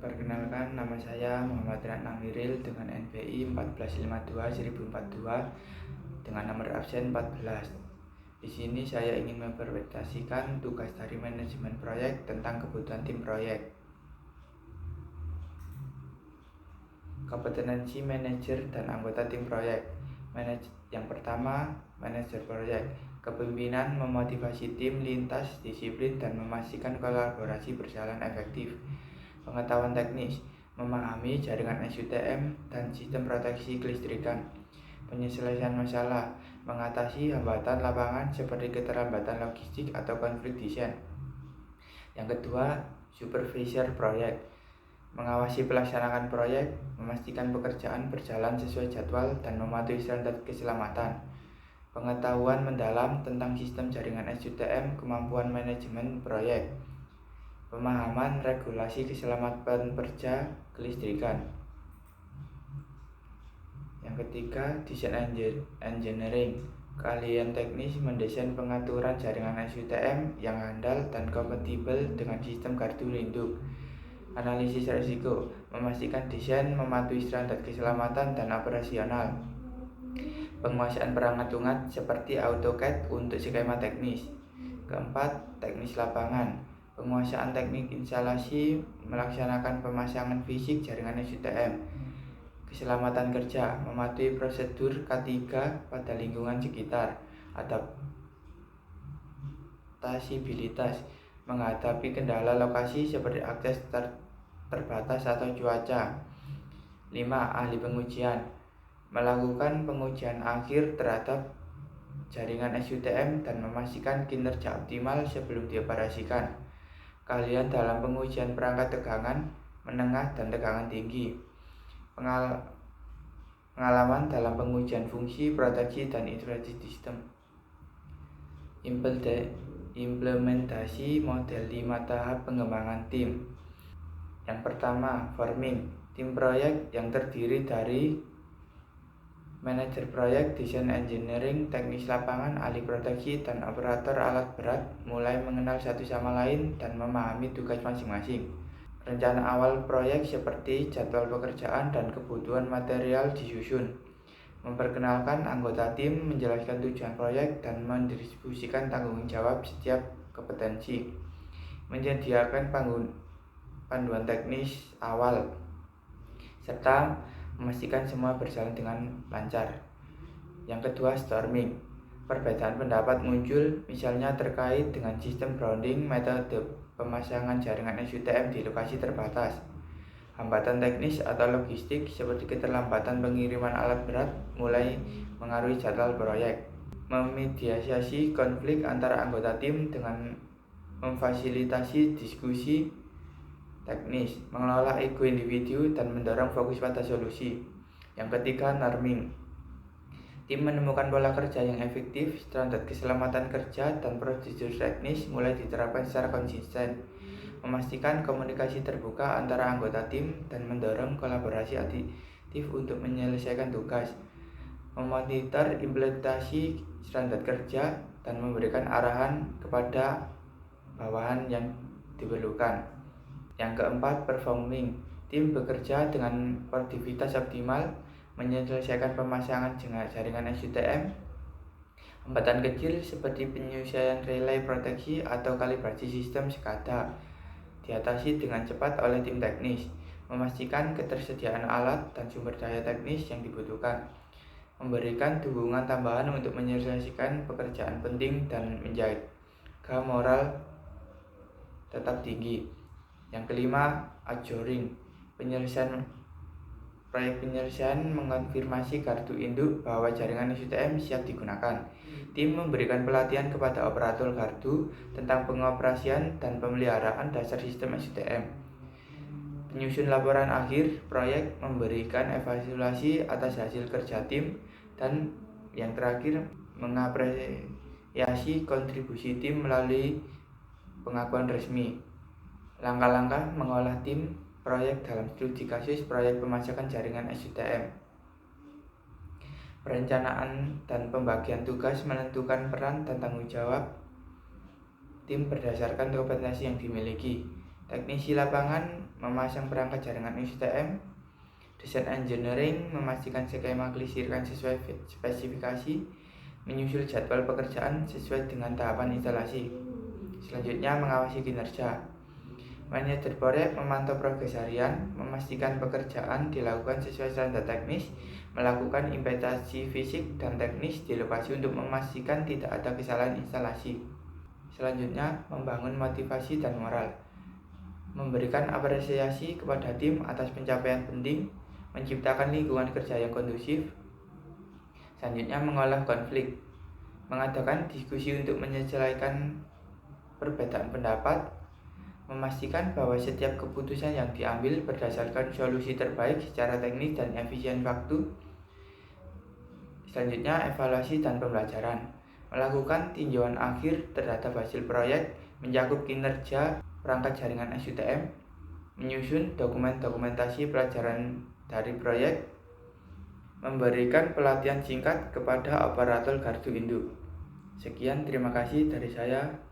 Perkenalkan, nama saya Muhammad Ratna Miril dengan NPI 1452-1042 dengan nomor absen 14. Di sini saya ingin mempresentasikan tugas dari manajemen proyek tentang kebutuhan tim proyek. Kompetensi manajer dan anggota tim proyek. Yang pertama, manajer proyek. Kepemimpinan memotivasi tim lintas disiplin dan memastikan kolaborasi berjalan efektif. Pengetahuan teknis, memahami jaringan SUTM dan sistem proteksi kelistrikan. Penyelesaian masalah, mengatasi hambatan lapangan seperti keterlambatan logistik atau konflik desain. Yang kedua, supervisor proyek, mengawasi pelaksanaan proyek, memastikan pekerjaan berjalan sesuai jadwal dan mematuhi standar keselamatan. Pengetahuan mendalam tentang sistem jaringan SUTM, kemampuan manajemen proyek. Pemahaman regulasi keselamatan kerja kelistrikan. Yang ketiga, desain engineering, keahlian teknis mendesain pengaturan jaringan SUTM yang handal dan kompatibel dengan sistem gardu induk. Analisis risiko, memastikan desain mematuhi standar keselamatan dan operasional. Penguasaan perangkat lunak seperti AutoCAD untuk skema teknis. Keempat, teknis lapangan, penguasaan teknik instalasi, melaksanakan pemasangan fisik jaringan SUTM. Keselamatan kerja, mematuhi prosedur K3 pada lingkungan sekitar. Adaptasibilitas, menghadapi kendala lokasi seperti akses terbatas atau cuaca. 5. Ahli pengujian, melakukan pengujian akhir terhadap jaringan SUTM dan memastikan kinerja optimal sebelum dioperasikan. Keahlian dalam pengujian perangkat tegangan menengah dan tegangan tinggi. Pengalaman dalam pengujian fungsi, proteksi, dan integrasi sistem. Implementasi model 5 tahap pengembangan tim. Yang pertama, forming. Tim proyek yang terdiri dari manajer proyek, desain engineering, teknis lapangan, ahli proteksi, dan operator alat berat mulai mengenal satu sama lain dan memahami tugas masing-masing. Rencana awal proyek seperti jadwal pekerjaan dan kebutuhan material disusun. Memperkenalkan anggota tim, menjelaskan tujuan proyek, dan mendistribusikan tanggung jawab setiap kompetensi. Menyediakan panduan teknis awal serta memastikan semua berjalan dengan lancar. Yang kedua, storming. Perbedaan pendapat muncul, misalnya terkait dengan sistem grounding, metode pemasangan jaringan SUTM di lokasi terbatas. Hambatan teknis atau logistik seperti keterlambatan pengiriman alat berat mulai mengaruhi jadwal proyek. Memediasi konflik antara anggota tim dengan memfasilitasi diskusi teknis, mengelola ego individu dan mendorong fokus pada solusi. Yang ketiga, norming. Tim menemukan pola kerja yang efektif, standar keselamatan kerja dan prosedur teknis mulai diterapkan secara konsisten. Memastikan komunikasi terbuka antara anggota tim dan mendorong kolaborasi aktif untuk menyelesaikan tugas. Memonitor implementasi standar kerja dan memberikan arahan kepada bawahan yang diperlukan. Yang keempat, performing. Tim bekerja dengan produktivitas optimal, menyelesaikan pemasangan jaringan SUTM. Hambatan kecil seperti penyelesaian relay proteksi atau kalibrasi sistem SCADA diatasi dengan cepat oleh tim teknis. Memastikan ketersediaan alat dan sumber daya teknis yang dibutuhkan. Memberikan dukungan tambahan untuk menyelesaikan pekerjaan penting dan menjaga moral tetap tinggi. Yang kelima, adjourning. Proyek penyelesaian mengonfirmasi gardu induk bahwa jaringan SUTM siap digunakan. Tim memberikan pelatihan kepada operator gardu tentang pengoperasian dan pemeliharaan dasar sistem SUTM. Penyusun laporan akhir proyek, memberikan evaluasi atas hasil kerja tim, dan yang terakhir, mengapresiasi kontribusi tim melalui pengakuan resmi. Langkah-langkah mengolah tim proyek dalam studi kasus proyek pemasangan jaringan SUTM. Perencanaan dan pembagian tugas menentukan peran dan tanggung jawab tim berdasarkan kompetensi yang dimiliki. Teknisi lapangan memasang perangkat jaringan STM. Desain engineering memastikan skema kelistrikan sesuai spesifikasi, menyusun jadwal pekerjaan sesuai dengan tahapan instalasi. Selanjutnya, mengawasi kinerja. Manajer proyek memantau progres harian, memastikan pekerjaan dilakukan sesuai standar teknis, melakukan inspeksi fisik dan teknis di lokasi untuk memastikan tidak ada kesalahan instalasi. Selanjutnya, membangun motivasi dan moral. Memberikan apresiasi kepada tim atas pencapaian penting, menciptakan lingkungan kerja yang kondusif. Selanjutnya, mengolah konflik. Mengadakan diskusi untuk menyelesaikan perbedaan pendapat, memastikan bahwa setiap keputusan yang diambil berdasarkan solusi terbaik secara teknis dan efisien waktu. Selanjutnya, evaluasi dan pembelajaran. Melakukan tinjauan akhir terhadap hasil proyek, mencakup kinerja perangkat jaringan SUTM, menyusun dokumentasi pelajaran dari proyek, memberikan pelatihan singkat kepada operator gardu induk. Sekian, terima kasih dari saya.